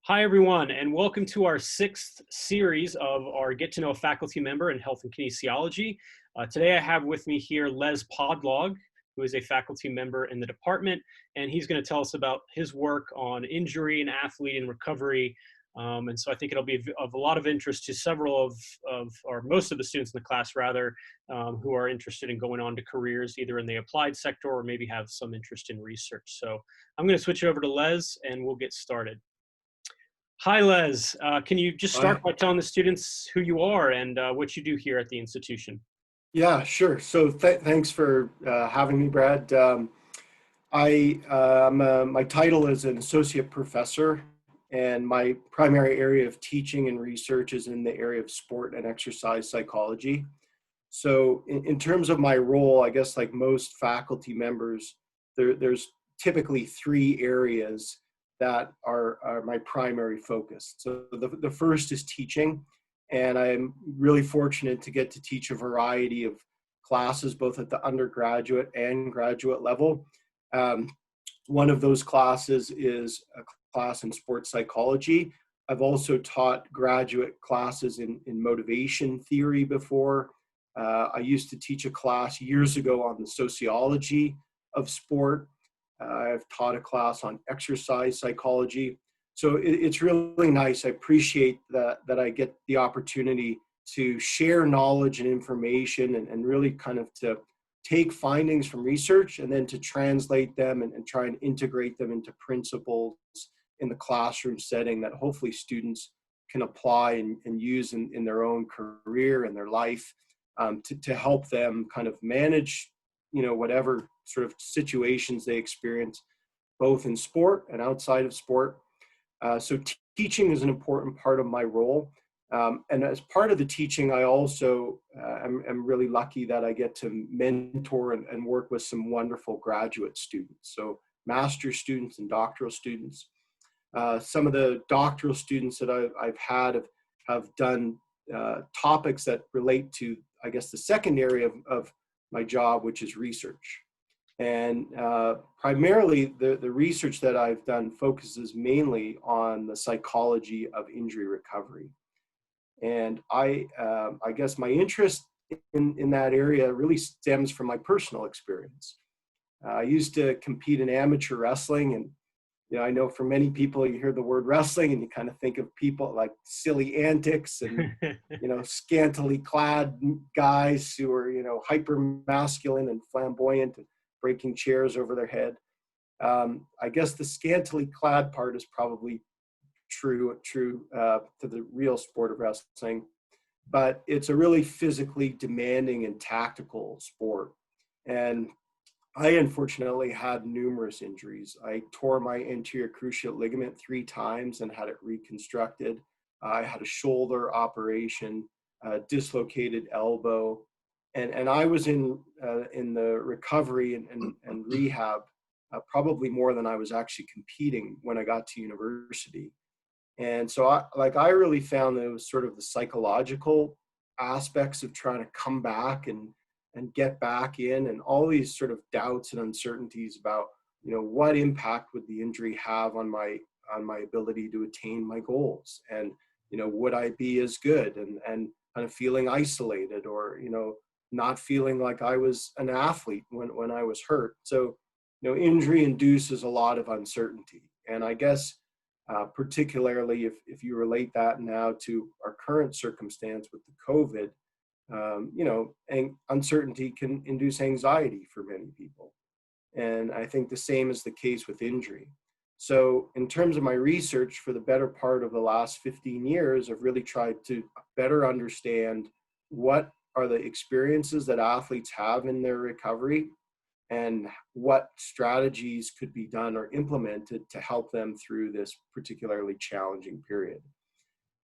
Hi, everyone, and welcome to our sixth series of our Get to Know a Faculty Member in Health and Kinesiology. Today I have with me here Les Podlog, who is a faculty member in the department, and he's going to tell us about his work on injury and athlete and recovery. And so I think it'll be of a lot of interest to several or most of the students in the class, rather, who are interested in going on to careers either in the applied sector or maybe have some interest in research. So I'm going to switch it over to Les, and we'll get started. Hi, Les. Can you just start Hi. by telling the students who you are and what you do here at the institution? Yeah, sure. So thanks for having me, Brad. My title is an associate professor, and my primary area of teaching and research is in the area of sport and exercise psychology. So in terms of my role, I guess like most faculty members, there's typically three areas that are my primary focus. So the first is teaching, and I'm really fortunate to get to teach a variety of classes, both at the undergraduate and graduate level. Um, One of those classes is a class in sports psychology. I've also taught graduate classes in motivation theory before. I used to teach a class years ago on the sociology of sport. I've taught a class on exercise psychology. So it's really nice. I appreciate that I get the opportunity to share knowledge and information and really kind of to take findings from research and then to translate them and try and integrate them into principles in the classroom setting that hopefully students can apply and use in their own career and their life, to help them kind of manage, whatever sort of situations they experience, both in sport and outside of sport. So teaching is an important part of my role. And as part of the teaching, I also am really lucky that I get to mentor and work with some wonderful graduate students. So master's students and doctoral students. Some of the doctoral students that I've had have done topics that relate to, I guess, the second area of my job, which is research. And primarily the research that I've done focuses mainly on the psychology of injury recovery. And I guess my interest in that area really stems from my personal experience. I used to compete in amateur wrestling, and I know for many people, you hear the word wrestling and you kind of think of people like silly antics and scantily clad guys who are hyper masculine and flamboyant and breaking chairs over their head. I guess the scantily clad part is probably true to the real sport of wrestling, but it's a really physically demanding and tactical sport. And I unfortunately had numerous injuries. I tore my anterior cruciate ligament 3 times and had it reconstructed. I had a shoulder operation, dislocated elbow, and I was in the recovery and rehab probably more than I was actually competing when I got to university. And so I really found that it was sort of the psychological aspects of trying to come back and get back in, and all these sort of doubts and uncertainties about, what impact would the injury have on my ability to attain my goals, and, would I be as good, and kind of feeling isolated, or, not feeling like I was an athlete when I was hurt. So, injury induces a lot of uncertainty. And I guess particularly if you relate that now to our current circumstance with the COVID, uncertainty can induce anxiety for many people. And I think the same is the case with injury. So in terms of my research for the better part of the last 15 years, I've really tried to better understand what are the experiences that athletes have in their recovery, and what strategies could be done or implemented to help them through this particularly challenging period.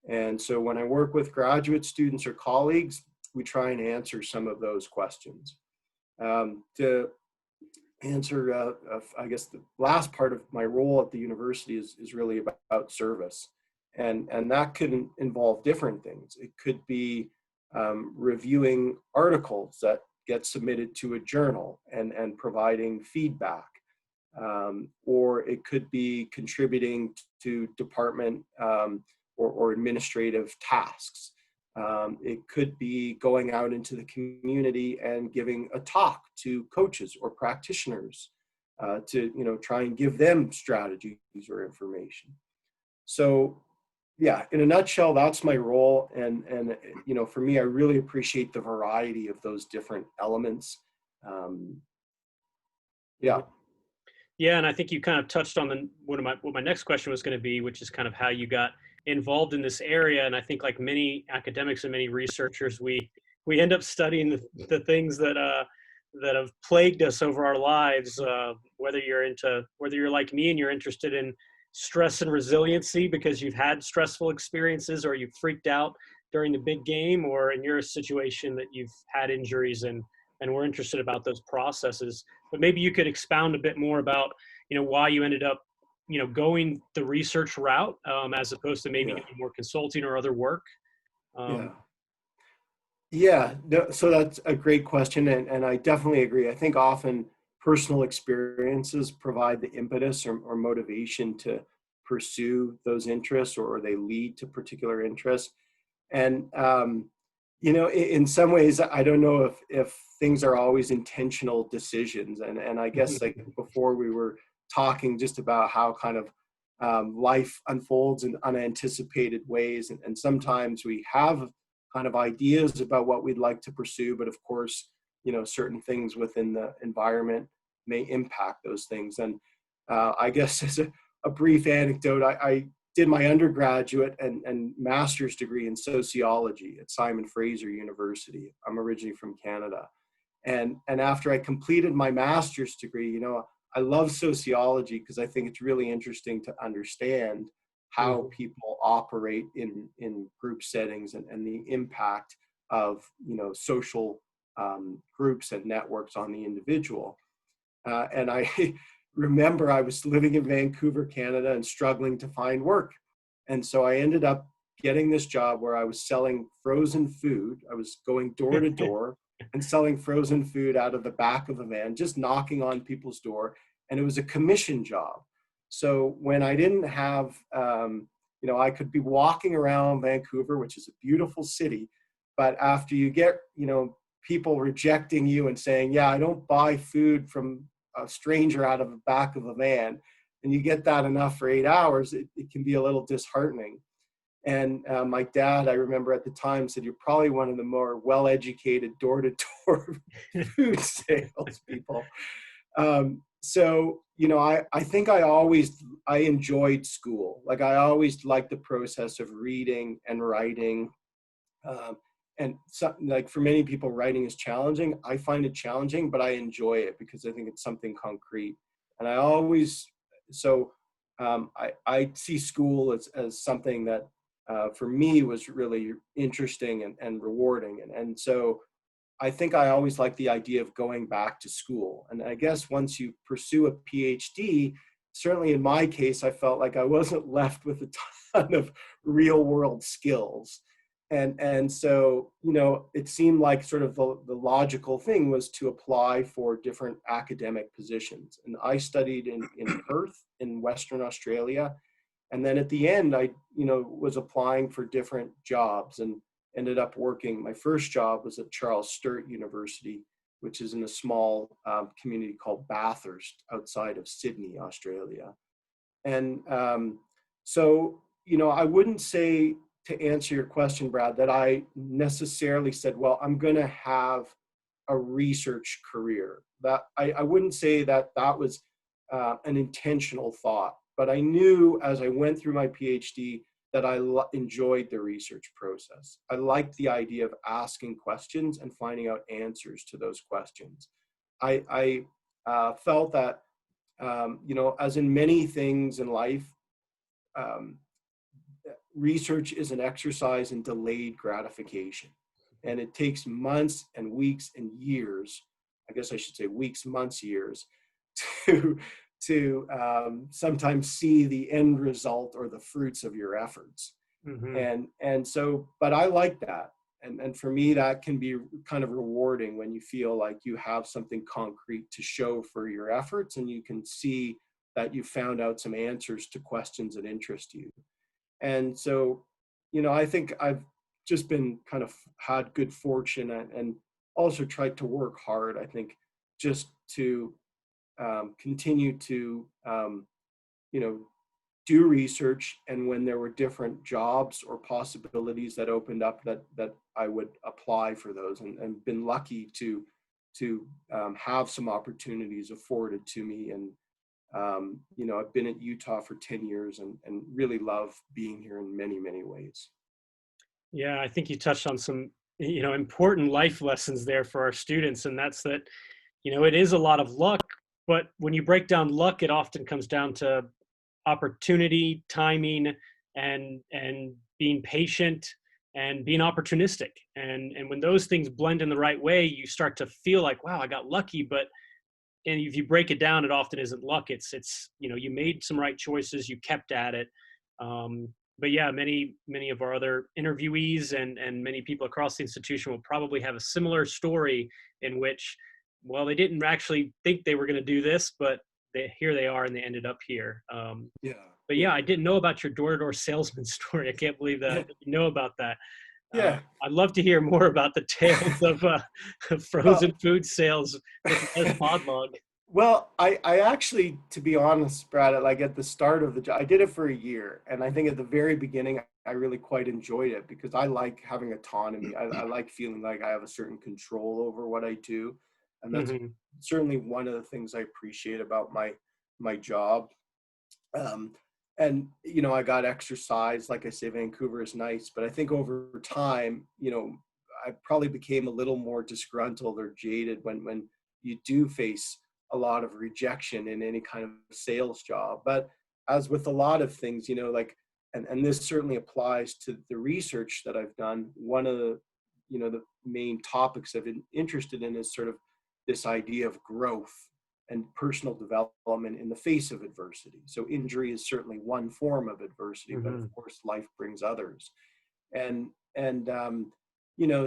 And so when I work with graduate students or colleagues, we try and answer some of those questions. To answer, I guess the last part of my role at the university is really about service. And that could involve different things. It could be reviewing articles that get submitted to a journal and providing feedback. or it could be contributing to department or administrative tasks. It could be going out into the community and giving a talk to coaches or practitioners to try and give them strategies or information. So yeah, in a nutshell, that's my role. And for me, I really appreciate the variety of those different elements. Yeah. Yeah, and I think you kind of touched on what my next question was going to be, which is kind of how you got involved in this area. And I think, like many academics and many researchers, we end up studying the things that have plagued us over our lives. Whether you're like me and you're interested in stress and resiliency because you've had stressful experiences, or you've freaked out during the big game, or in your situation that you've had injuries and we're interested about those processes. But maybe you could expound a bit more about, why you ended up, going the research route as opposed to maybe doing more consulting or other work. Yeah. So that's a great question. And I definitely agree. I think often personal experiences provide the impetus or motivation to pursue those interests, or they lead to particular interests. And, in some ways, I don't know if things are always intentional decisions. And I guess, like before, we were talking just about how kind of life unfolds in unanticipated ways. And sometimes we have kind of ideas about what we'd like to pursue, but of course, certain things within the environment may impact those things. And I guess as a brief anecdote, I did my undergraduate and master's degree in sociology at Simon Fraser University. I'm originally from Canada. And after I completed my master's degree, I love sociology because I think it's really interesting to understand how people operate in group settings and the impact of, social groups and networks on the individual. And I remember I was living in Vancouver, Canada, and struggling to find work. And so I ended up getting this job where I was selling frozen food. I was going door to door and selling frozen food out of the back of a van, just knocking on people's door. And it was a commission job. So when I didn't have, I could be walking around Vancouver, which is a beautiful city, but after you get, people rejecting you and saying, yeah, I don't buy food from a stranger out of the back of a van, and you get that enough for 8 hours, it can be a little disheartening. And my dad, I remember at the time, said, you're probably one of the more well-educated door-to-door food salespeople. So, I think I enjoyed school. Like, I always liked the process of reading and writing. And so, like, for many people, writing is challenging. I find it challenging, but I enjoy it because I think it's something concrete. And I see school as something that for me was really interesting and rewarding. And so I think I always liked the idea of going back to school. And I guess once you pursue a PhD, certainly in my case, I felt like I wasn't left with a ton of real world skills. And so, it seemed like sort of the logical thing was to apply for different academic positions. And I studied in Perth in Western Australia. And then at the end, I, was applying for different jobs and ended up working. My first job was at Charles Sturt University, which is in a small community called Bathurst outside of Sydney, Australia. And so, I wouldn't say, to answer your question, Brad, that I necessarily said, well, I'm going to have a research career. That I wouldn't say that was an intentional thought, but I knew as I went through my PhD that I enjoyed the research process. I liked the idea of asking questions and finding out answers to those questions. I felt that, as in many things in life, research is an exercise in delayed gratification. And it takes months and weeks and years, I guess I should say weeks, months, years, to sometimes see the end result or the fruits of your efforts. And so, but I like that. And for me, that can be kind of rewarding when you feel like you have something concrete to show for your efforts, and you can see that you found out some answers to questions that interest you. And so, I think I've just been kind of had good fortune, and also tried to work hard, I think, just to continue to, you know, do research. And when there were different jobs or possibilities that opened up, that I would apply for those, and been lucky to have some opportunities afforded to me. And I've been at Utah for 10 years, and really love being here in many, many ways. Yeah, I think you touched on some, important life lessons there for our students, and that's that, it is a lot of luck, but when you break down luck, it often comes down to opportunity, timing, and being patient and being opportunistic. And when those things blend in the right way, you start to feel like, wow, I got lucky. But and if you break it down, it often isn't luck. It's you made some right choices, you kept at it. But yeah, many of our other interviewees and many people across the institution will probably have a similar story in which, well, they didn't actually think they were going to do this, but here they are, and they ended up here. Yeah. But yeah, I didn't know about your door-to-door salesman story. I can't believe Yeah. that you know about that. Yeah. I'd love to hear more about the tales of Well, frozen food sales with Les Podlog. Well, I actually, to be honest, Brad, like at the start of the job, I did it for a year. And I think at the very beginning, I really quite enjoyed it because I like having autonomy. I like feeling like I have a certain control over what I do. And that's Hmm. certainly one of the things I appreciate about my job. Um, and, I got exercise. Like I say, Vancouver is nice, but I think over time, I probably became a little more disgruntled or jaded when you do face a lot of rejection in any kind of sales job. But as with a lot of things, like, and this certainly applies to the research that I've done, one of the main topics I've been interested in is sort of this idea of growth and personal development in the face of adversity. So injury is certainly one form of adversity, but Hmm. of course life brings others. And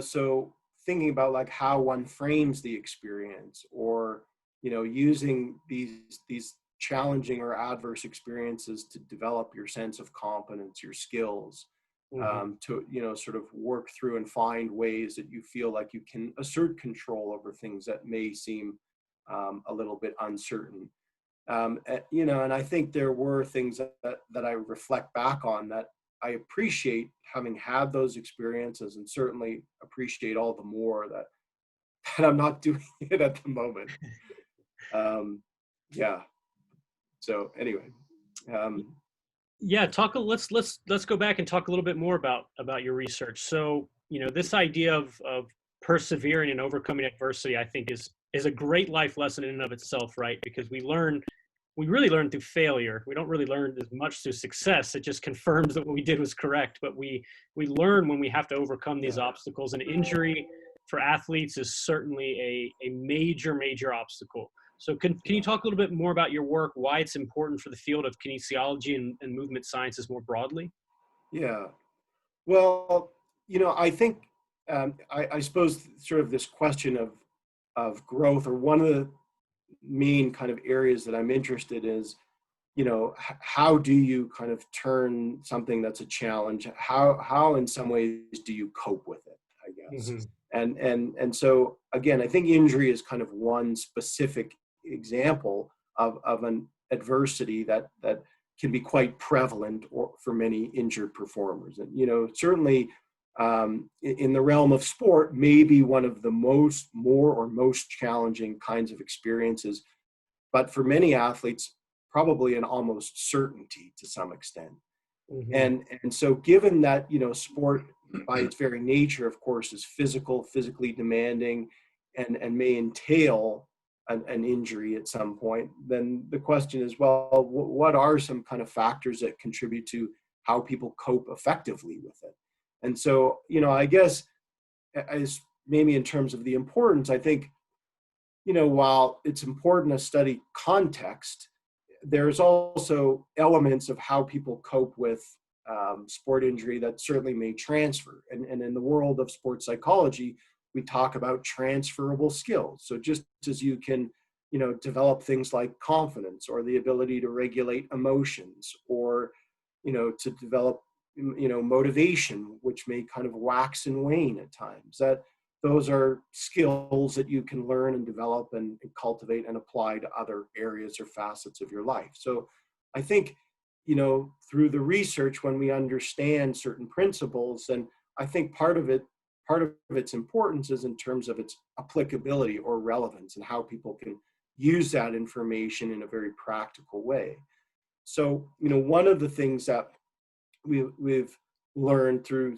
so thinking about like how one frames the experience, or using these challenging or adverse experiences to develop your sense of competence, your skills, Hmm. to sort of work through and find ways that you feel like you can assert control over things that may seem a little bit uncertain. And I think there were things that I reflect back on that I appreciate having had those experiences, and certainly appreciate all the more that I'm not doing it at the moment. Um, yeah. So anyway, um, Yeah, let's go back and talk a little bit more about your research. So, this idea of persevering and overcoming adversity, I think is a great life lesson in and of itself, right? Because we really learn through failure. We don't really learn as much through success. It just confirms that what we did was correct. But we learn when we have to overcome these yeah, obstacles. And injury for athletes is certainly a major obstacle. So can you yeah, talk a little bit more about your work, why it's important for the field of kinesiology and movement sciences more broadly? yeah. Well, I think I suppose sort of this question of growth, or one of the main kind of areas that I'm interested in is, how do you kind of turn something that's a challenge? How in some ways do you cope with it, I guess? Hmm. And so again, I think injury is kind of one specific example of an adversity that can be quite prevalent or for many injured performers. And certainly in the realm of sport, maybe one of the most challenging kinds of experiences, but for many athletes, probably an almost certainty to some extent. Hmm. And so given that, sport by its very nature, of course, is physically demanding, and may entail an injury at some point, then the question is, well, what are some kind of factors that contribute to how people cope effectively with it? And so, I guess, as maybe in terms of the importance, I think, while it's important to study context, there's also elements of how people cope with sport injury that certainly may transfer. And in the world of sports psychology, we talk about transferable skills. So just as you can, develop things like confidence or the ability to regulate emotions, or, to develop, motivation, which may kind of wax and wane at times, that those are skills that you can learn and develop and cultivate and apply to other areas or facets of your life. So I think, through the research, when we understand certain principles, and I think part of its importance is in terms of its applicability or relevance and how people can use that information in a very practical way. So, one of the things that we've learned through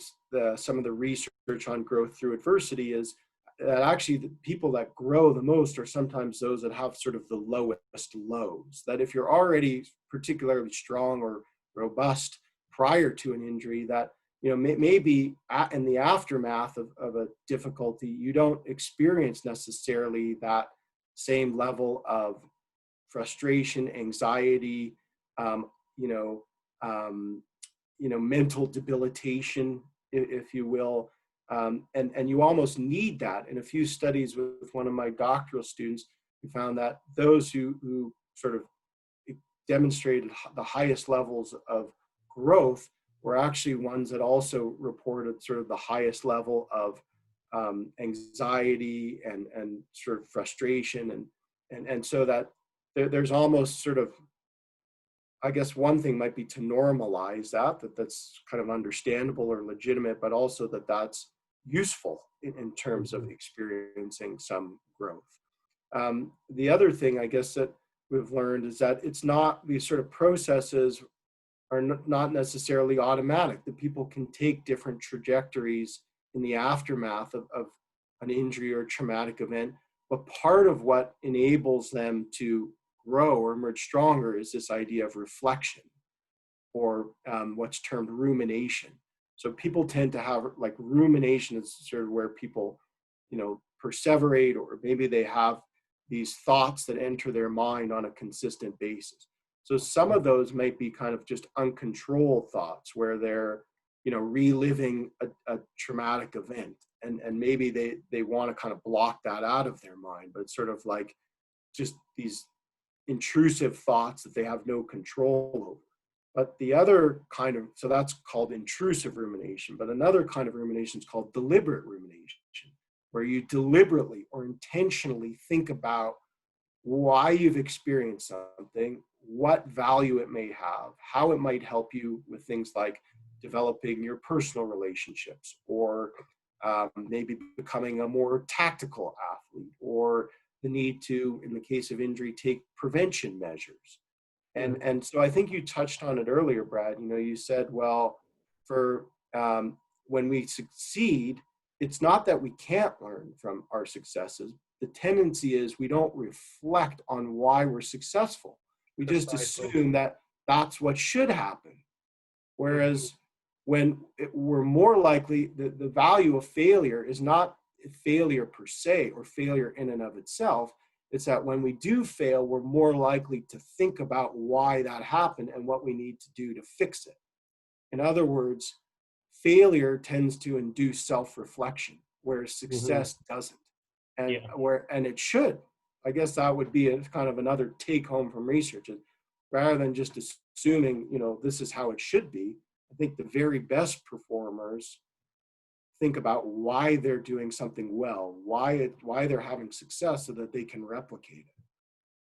some of the research on growth through adversity is that actually the people that grow the most are sometimes those that have sort of the lowest lows. That if you're already particularly strong or robust prior to an injury, that maybe in the aftermath of a difficulty, you don't experience necessarily that same level of frustration, anxiety, mental debilitation, if you will. And you almost need that. In a few studies with one of my doctoral students, we found that those who sort of demonstrated the highest levels of growth were actually ones that also reported sort of the highest level of anxiety and sort of frustration. And so that there's almost sort of, I guess one thing might be to normalize that's kind of understandable or legitimate, but also that's useful in terms of experiencing some growth. The other thing I guess that we've learned is that it's not, these sort of processes are not necessarily automatic, that people can take different trajectories in the aftermath of an injury or traumatic event. But part of what enables them to grow or emerge stronger is this idea of reflection, or what's termed rumination. So people tend to have, like, rumination is sort of where people, perseverate, or maybe they have these thoughts that enter their mind on a consistent basis. So some of those might be kind of just uncontrolled thoughts where they're, reliving a traumatic event, and maybe they want to kind of block that out of their mind, but it's sort of like just these intrusive thoughts that they have no control over. But the other kind of, so that's called intrusive rumination, but another kind of rumination is called deliberate rumination, where you deliberately or intentionally think about why you've experienced something, what value it may have, how it might help you with things like developing your personal relationships, or maybe becoming a more tactical athlete, or the need to, in the case of injury, take prevention measures. And so I think you touched on it earlier, Brad. You said, well, for when we succeed, it's not that we can't learn from our successes. The tendency is we don't reflect on why we're successful. We just assume that that's what should happen. Whereas when we're more likely, the value of failure is not failure per se, or failure in and of itself. It's that when we do fail, we're more likely to think about why that happened and what we need to do to fix it. In other words, failure tends to induce self-reflection, whereas success doesn't. And it should. I guess that would be a kind of another take home from research. Rather than just assuming, this is how it should be, I think the very best performers think about why they're doing something well, why they're having success, so that they can replicate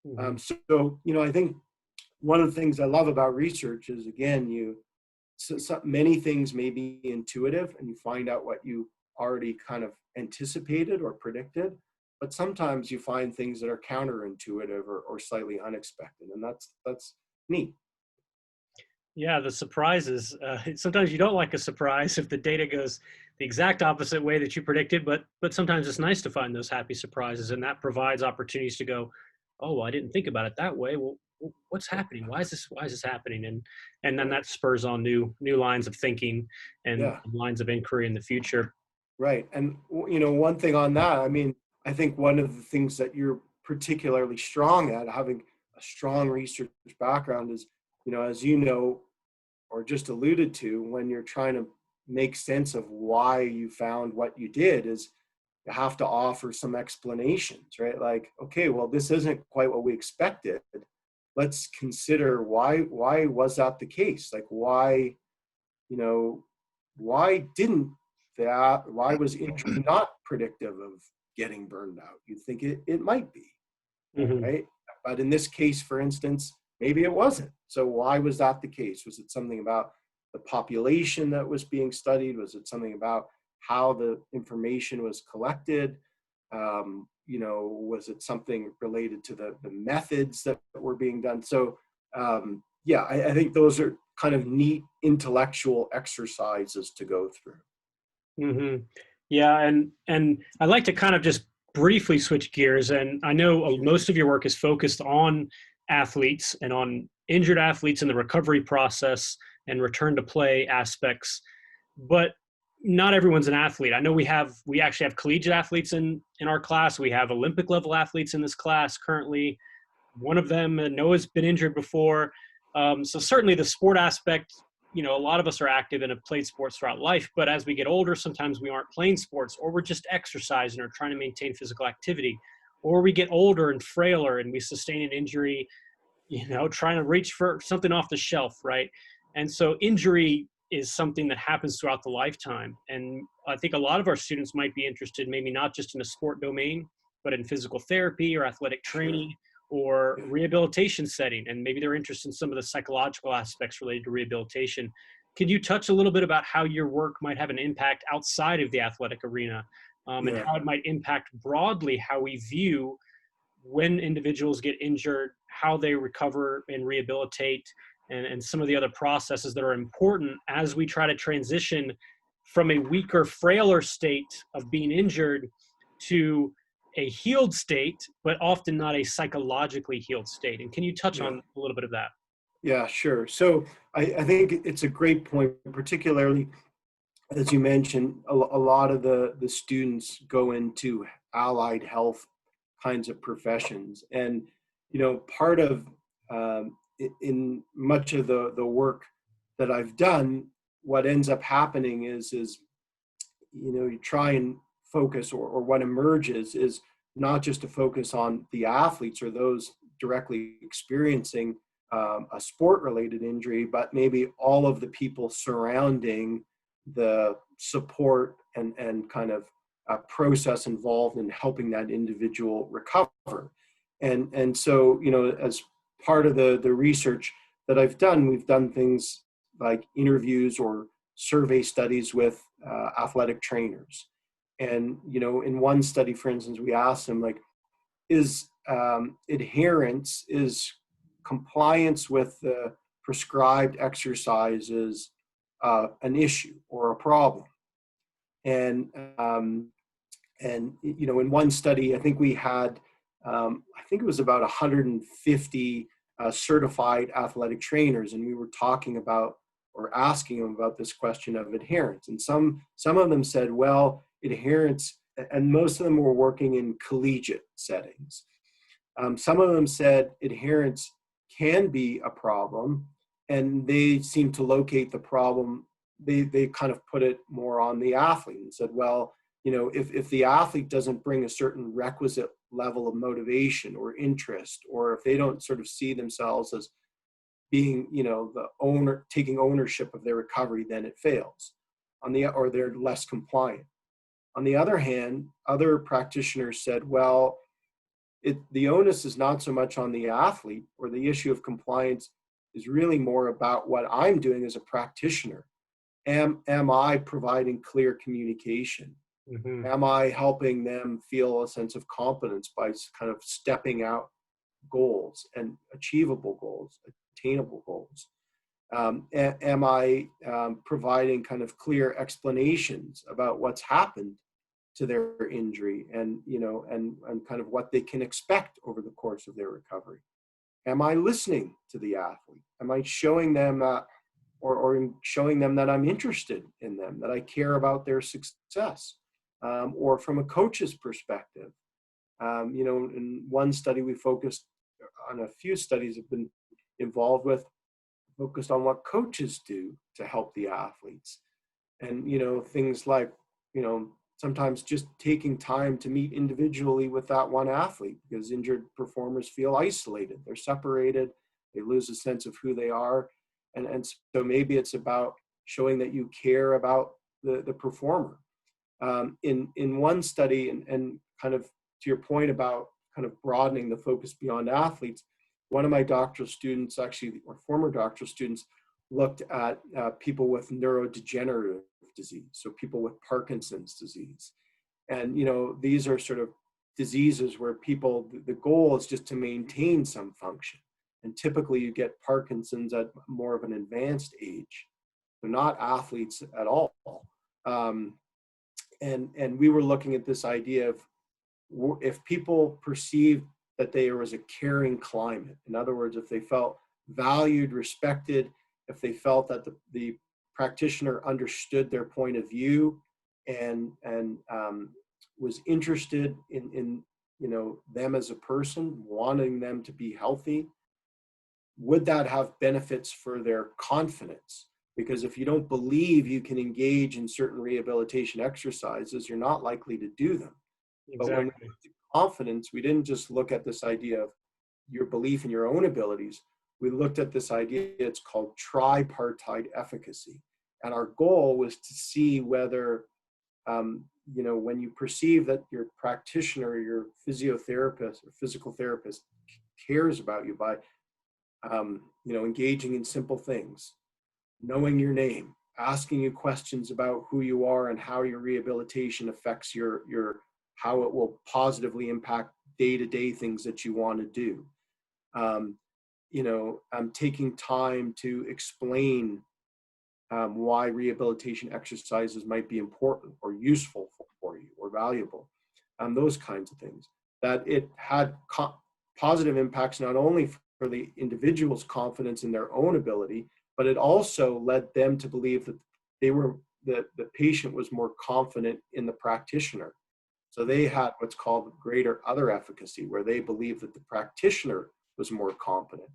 it. So I think one of the things I love about research is, again, many things may be intuitive, and you find out what you already kind of anticipated or predicted, but sometimes you find things that are counterintuitive or slightly unexpected, and that's neat. Yeah, the surprises. Sometimes you don't like a surprise if the data goes the exact opposite way that you predicted, but sometimes it's nice to find those happy surprises, and that provides opportunities to go, oh, well, I didn't think about it that way. Well, what's happening? Why is this happening? And then that spurs on new lines of thinking and lines of inquiry in the future. Right. And one thing on that, I think one of the things that you're particularly strong at, having a strong research background, is, as or just alluded to when you're trying to make sense of why you found what you did is you have to offer some explanations, right? Like, okay, well, this isn't quite what we expected. Let's consider why was that the case? Like, why, you know, why was injury not predictive of getting burned out? You'd think it might be, Hmm. right? But in this case, for instance, maybe it wasn't. So why was that the case? Was it something about the population that was being studied? Was it something about how the information was collected? Was it something related to the methods that were being done? So yeah, I think those are kind of neat intellectual exercises to go through. Hmm. Yeah, and I'd like to kind of just briefly switch gears. And I know most of your work is focused on athletes and on injured athletes and the recovery process and return to play aspects, but not everyone's an athlete. I know we actually have collegiate athletes in our class. We have Olympic level athletes in this class currently. One of them, Noah's been injured before. So certainly the sport aspect, a lot of us are active and have played sports throughout life, but as we get older, sometimes we aren't playing sports, or we're just exercising or trying to maintain physical activity, or we get older and frailer and we sustain an injury, trying to reach for something off the shelf, right? And so injury is something that happens throughout the lifetime. And I think a lot of our students might be interested, maybe not just in a sport domain, but in physical therapy or athletic Sure. training or rehabilitation setting. And maybe they're interested in some of the psychological aspects related to rehabilitation. Could you touch a little bit about how your work might have an impact outside of the athletic arena, and Yeah. how it might impact broadly how we view when individuals get injured, how they recover and rehabilitate, and some of the other processes that are important as we try to transition from a weaker, frailer state of being injured to a healed state, but often not a psychologically healed state. And can you touch Yeah. on a little bit of that? Yeah, sure. So I think it's a great point, particularly as you mentioned, a lot of the students go into allied health kinds of professions. And, part of, in much of the work that I've done, what ends up happening is you try and focus, or what emerges is not just to focus on the athletes or those directly experiencing a sport related injury, but maybe all of the people surrounding the support and kind of process involved in helping that individual recover. And so, as part of the research that I've done, we've done things like interviews or survey studies with athletic trainers. And, in one study, for instance, we asked them, like, is adherence, is compliance with the prescribed exercises an issue or a problem? And, in one study, I think we had, I think it was about 150 certified athletic trainers, and we were talking about or asking them about this question of adherence. And some of them said, well, adherence, and most of them were working in collegiate settings. Some of them said adherence can be a problem, and they seem to locate the problem. They kind of put it more on the athlete and said, well, if the athlete doesn't bring a certain requisite level of motivation or interest, or if they don't sort of see themselves as being, the owner, taking ownership of their recovery, then it fails. Or they're less compliant. On the other hand, other practitioners said, well, the onus is not so much on the athlete, or the issue of compliance is really more about what I'm doing as a practitioner. Am I providing clear communication? Mm-hmm. Am I helping them feel a sense of competence by kind of stepping out goals and achievable goals, attainable goals? Am I providing kind of clear explanations about what's happened to their injury, and and kind of what they can expect over the course of their recovery? Am I listening to the athlete? Am I showing them or showing them that I'm interested in them, that I care about their success? Or from a coach's perspective, in one study we focused on, a few studies have been involved with, focused on what coaches do to help the athletes. And, things like, sometimes just taking time to meet individually with that one athlete, because injured performers feel isolated. They're separated. They lose a sense of who they are. And so maybe it's about showing that you care about the performer. In one study, and kind of to your point about kind of broadening the focus beyond athletes, one of my doctoral students, actually, or former doctoral students, looked at people with neurodegenerative disease, so people with Parkinson's disease. And, these are sort of diseases where people, the goal is just to maintain some function. And typically you get Parkinson's at more of an advanced age. They're not athletes at all. And we were looking at this idea of if people perceived that there was a caring climate, in other words, if they felt valued, respected, if they felt that the practitioner understood their point of view and was interested in them as a person, wanting them to be healthy, would that have benefits for their confidence? Because if you don't believe you can engage in certain rehabilitation exercises, you're not likely to do them. Exactly. But when we looked at confidence, we didn't just look at this idea of your belief in your own abilities. We looked at this idea, it's called tripartite efficacy. And our goal was to see whether, when you perceive that your practitioner, your physiotherapist or physical therapist cares about you by, engaging in simple things, knowing your name, asking you questions about who you are and how your rehabilitation affects how it will positively impact day-to-day things that you want to do. Taking time to explain why rehabilitation exercises might be important or useful for you or valuable, those kinds of things. That it had positive impacts not only for the individual's confidence in their own ability, but it also led them to believe that the patient was more confident in the practitioner. So they had what's called greater other efficacy, where they believed that the practitioner was more competent.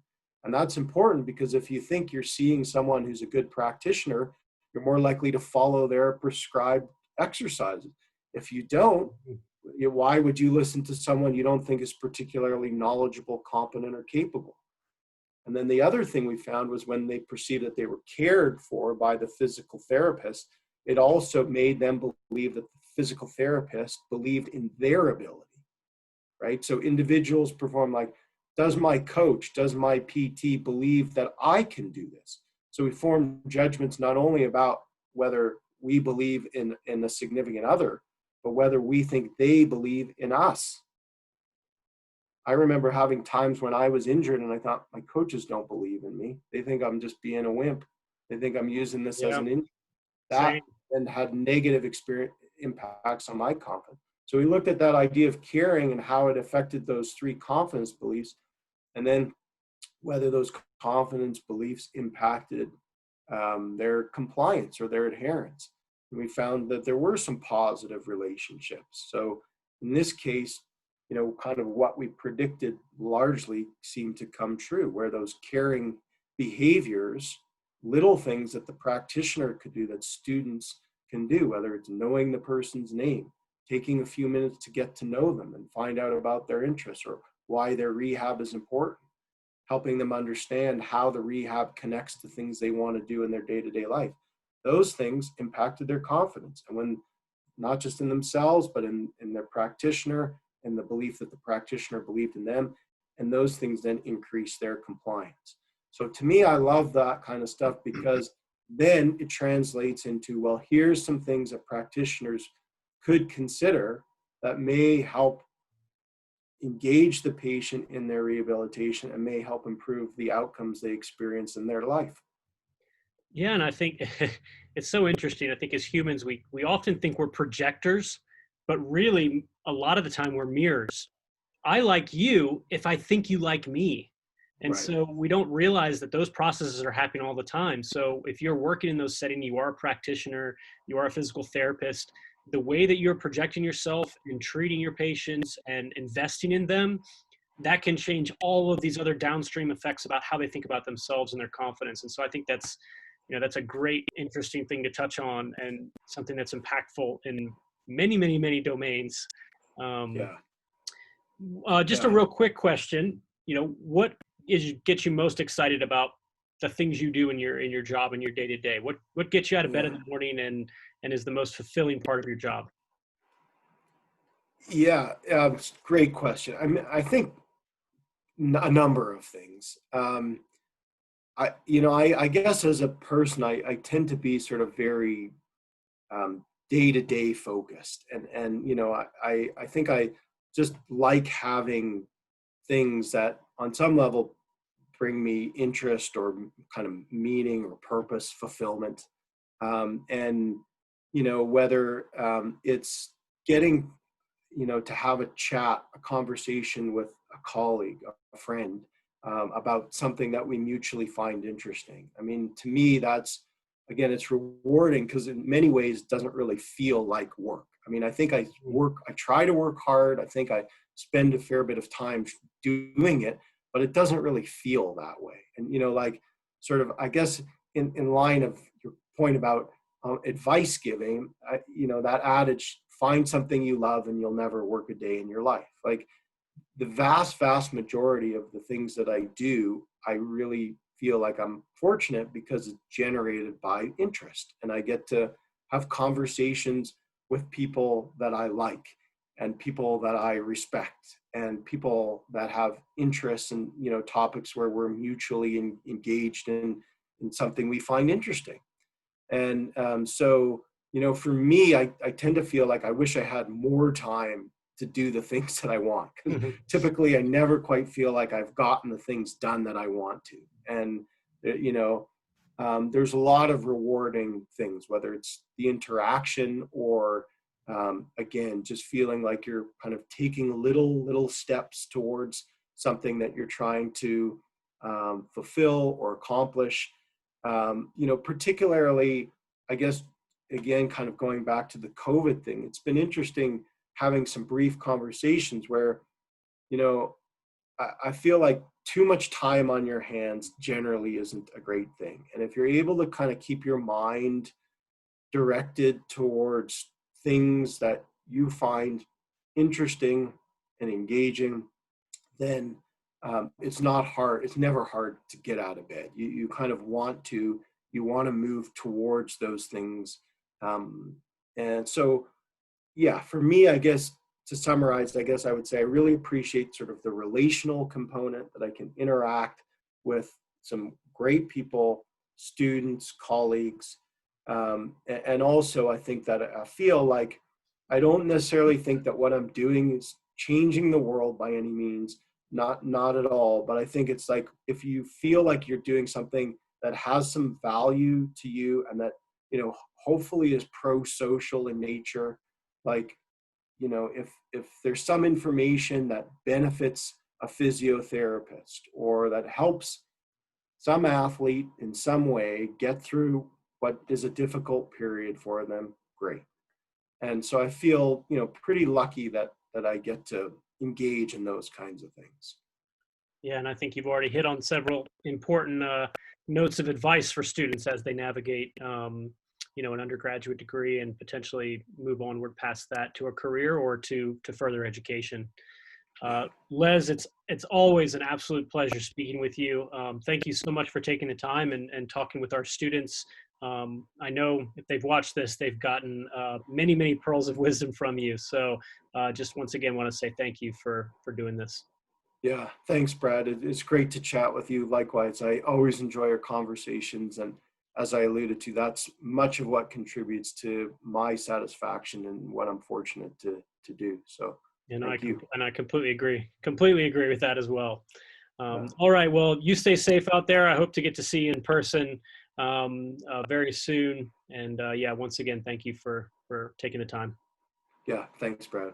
And that's important because if you think you're seeing someone who's a good practitioner, you're more likely to follow their prescribed exercises. If you don't, why would you listen to someone you don't think is particularly knowledgeable, competent, or capable? And then the other thing we found was when they perceived that they were cared for by the physical therapist, it also made them believe that the physical therapist believed in their ability, right? So individuals perform like, does my coach, does my PT believe that I can do this? So we form judgments not only about whether we believe in a significant other, but whether we think they believe in us. I remember having times when I was injured and I thought, my coaches don't believe in me. They think I'm just being a wimp. They think I'm using this as an injury. That and had negative impacts on my confidence. So we looked at that idea of caring and how it affected those three confidence beliefs, and then whether those confidence beliefs impacted their compliance or their adherence. And we found that there were some positive relationships. So in this case, kind of what we predicted largely seemed to come true, where those caring behaviors, little things that the practitioner could do that students can do, whether it's knowing the person's name, taking a few minutes to get to know them and find out about their interests or why their rehab is important, helping them understand how the rehab connects to things they want to do in their day-to-day life. Those things impacted their confidence. And when, not just in themselves, but in their practitioner, and the belief that the practitioner believed in them, and those things then increase their compliance. So to me, I love that kind of stuff because then it translates into, well, here's some things that practitioners could consider that may help engage the patient in their rehabilitation and may help improve the outcomes they experience in their life. Yeah, and I think it's so interesting. I think as humans, we often think we're projectors, but really a lot of the time we're mirrors. I like you if I think you like me. And Right. so we don't realize that those processes are happening all the time. So if you're working in those settings, you are a practitioner, you are a physical therapist, the way that you're projecting yourself and treating your patients and investing in them that can change all of these other downstream effects about how they think about themselves and their confidence. And so I think that's, that's a great, interesting thing to touch on, and something that's impactful in many, many, many domains. Um, Yeah. just a Yeah. real quick question, what gets you most excited about the things you do in your job and your day to day? What gets you out of bed in Yeah. the morning and is the most fulfilling part of your job? Yeah. Great question. I mean, I think a number of things. I guess as a person, I tend to be sort of very day to day focused, and I think I just like having things that on some level bring me interest or kind of meaning or purpose, fulfillment, and whether it's getting to have a chat, a conversation with a colleague, a friend, about something that we mutually find interesting. I mean, to me, that's, again, it's rewarding because in many ways it doesn't really feel like work. I mean, I think I try to work hard. I think I spend a fair bit of time doing it, but it doesn't really feel that way. And, like sort of, I guess, in line of your point about advice giving, that adage, find something you love and you'll never work a day in your life. Like the vast majority of the things that I do, I really feel like I'm fortunate because it's generated by interest. And I get to have conversations with people that I like and people that I respect and people that have interests in, topics where we're mutually engaged in something we find interesting. And so, for me, I tend to feel like I wish I had more time to do the things that I want. Because typically I never quite feel like I've gotten the things done that I want to. And, there's a lot of rewarding things, whether it's the interaction or, again, just feeling like you're kind of taking little steps towards something that you're trying to fulfill or accomplish. Particularly, I guess, again, kind of going back to the COVID thing, it's been interesting having some brief conversations where, I feel like too much time on your hands generally isn't a great thing. And if you're able to kind of keep your mind directed towards things that you find interesting and engaging, then it's not hard. It's never hard to get out of bed. You kind of you want to move towards those things. And so, yeah, for me, I guess to summarize, I guess I would say I really appreciate sort of the relational component that I can interact with some great people, students, colleagues. And also I think that I feel like I don't necessarily think that what I'm doing is changing the world by any means, not at all. But I think it's like, if you feel like you're doing something that has some value to you and that, hopefully is pro-social in nature, like, if there's some information that benefits a physiotherapist or that helps some athlete in some way get through what is a difficult period for them, great. And so I feel, pretty lucky that I get to engage in those kinds of things. Yeah, and I think you've already hit on several important notes of advice for students as they navigate, an undergraduate degree and potentially move onward past that to a career or to further education. Les, it's always an absolute pleasure speaking with you. Thank you so much for taking the time and talking with our students. I know if they've watched this, they've gotten many, many pearls of wisdom from you. So just once again, want to say thank you for doing this. Yeah, thanks, Brad. It's great to chat with you. Likewise, I always enjoy our conversations. And as I alluded to, that's much of what contributes to my satisfaction and what I'm fortunate to do. So thank you. And I completely agree with that as well. Yeah. All right, well, you stay safe out there. I hope to get to see you in person very soon. And yeah, once again, thank you for taking the time. Yeah, thanks, Brad.